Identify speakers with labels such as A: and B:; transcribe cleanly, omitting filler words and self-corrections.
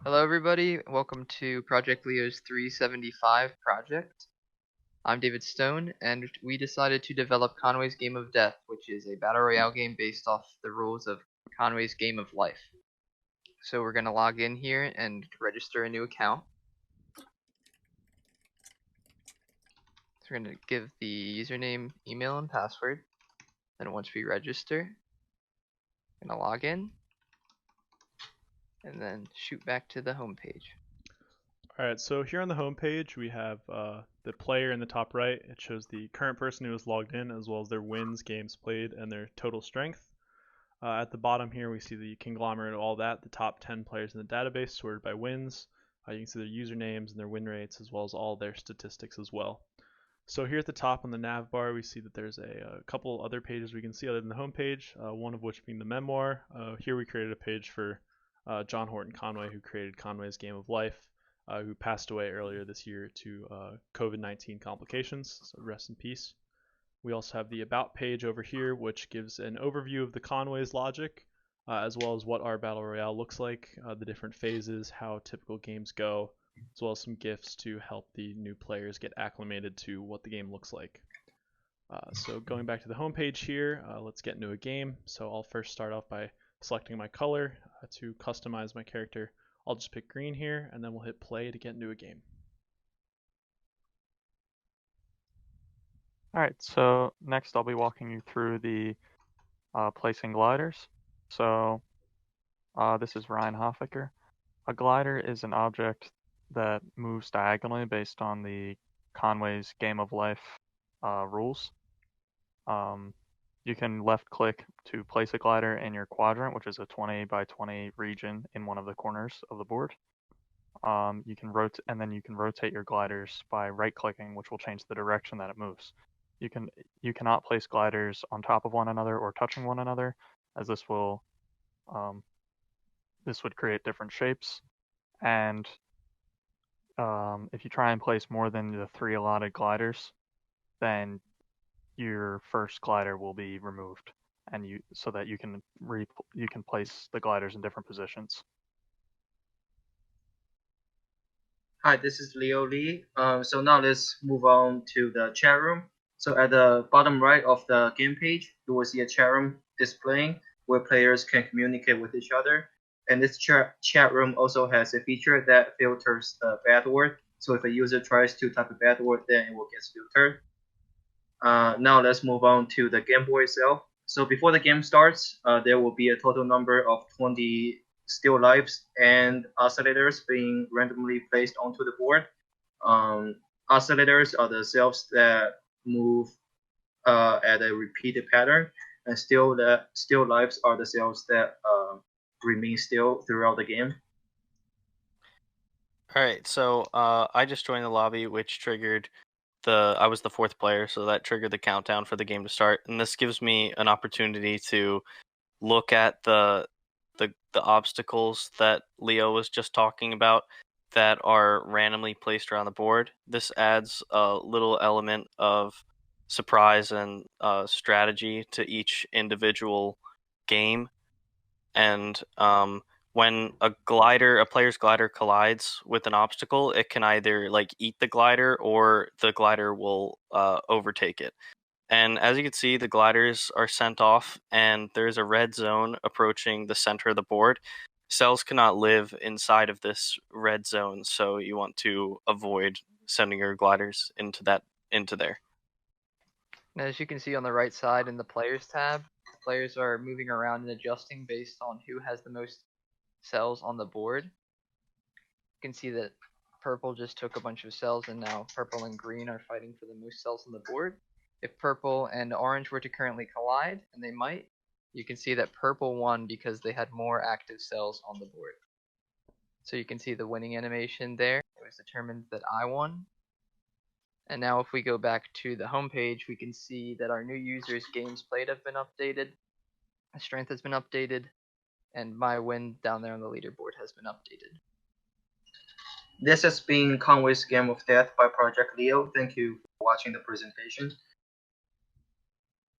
A: Hello everybody, welcome to Project Leo's 375 project. I'm David Stone, and we decided to develop Conway's Game of Death, which is a battle royale game based off the rules of Conway's Game of Life. So we're going to log in here and register a new account. So we're going to give the username, email, and password. Then once we register, we're going to log in, and then shoot back to the home page.
B: Alright, so here on the home page we have the player in the top right. It shows the current person who is logged in as well as their wins, games played, and their total strength. At the bottom here we see the conglomerate of all that, the top 10 players in the database sorted by wins. You can see their usernames and their win rates as well as all their statistics as well. So here at the top on the nav bar we see that there's a couple other pages we can see other than the home page, one of which being the memoir. Here we created a page for John Horton Conway, who created Conway's Game of Life. Who passed away earlier this year to COVID-19 complications, so rest in peace. We also have the About page over here, which gives an overview of the Conway's logic, as well as what our Battle Royale looks like, the different phases, how typical games go, as well as some GIFs to help the new players get acclimated to what the game looks like. So going back to the home page here, let's get into a game. So I'll first start off by selecting my color to customize my character. I'll just pick green here, and then we'll hit play to get into a game.
C: Alright, so next I'll be walking you through the placing gliders. So this is Ryan Hofficker. A glider is an object that moves diagonally based on the Conway's Game of Life rules. You can left click to place a glider in your quadrant, which is a 20 by 20 region in one of the corners of the board. You can rotate your gliders by right clicking, which will change the direction that it moves. You cannot place gliders on top of one another or touching one another, as this would create different shapes. And if you try and place more than the 3 allotted gliders, then your first glider will be removed, and so that you can place the gliders in different positions.
D: Hi, this is Leo Lee. So now let's move on to the chat room. So at the bottom right of the game page, you will see a chat room displaying where players can communicate with each other. And this chat room also has a feature that filters the bad word. So if a user tries to type a bad word, then it will get filtered. Now let's move on to the game board itself. So before the game starts, there will be a total number of 20 still lives and oscillators being randomly placed onto the board. Oscillators are the cells that move at a repeated pattern, and still lives are the cells that remain still throughout the game.
E: Alright, so I just joined the lobby, which triggered I was the 4th player, so that triggered the countdown for the game to start. And this gives me an opportunity to look at the obstacles that Leo was just talking about that are randomly placed around the board. This adds a little element of surprise and strategy to each individual game. And when a player's glider collides with an obstacle, it can either eat the glider or the glider will overtake it. And as you can see, the gliders are sent off, and there's a red zone approaching the center of the board. Cells cannot live inside of this red zone, so you want to avoid sending your gliders into there.
A: And as you can see on the right side in the Players tab, players are moving around and adjusting based on who has the most cells on the board. You can see that purple just took a bunch of cells, and now purple and green are fighting for the most cells on the board. If purple and orange were to currently collide, and they might, you can see that purple won because they had more active cells on the board. So you can see the winning animation there. It was determined that I won. And now if we go back to the home page, we can see that our new users' games played have been updated, strength has been updated, and my win down there on the leaderboard has been updated.
D: This has been Conway's Game of Death by Project Leo. Thank you for watching the presentation.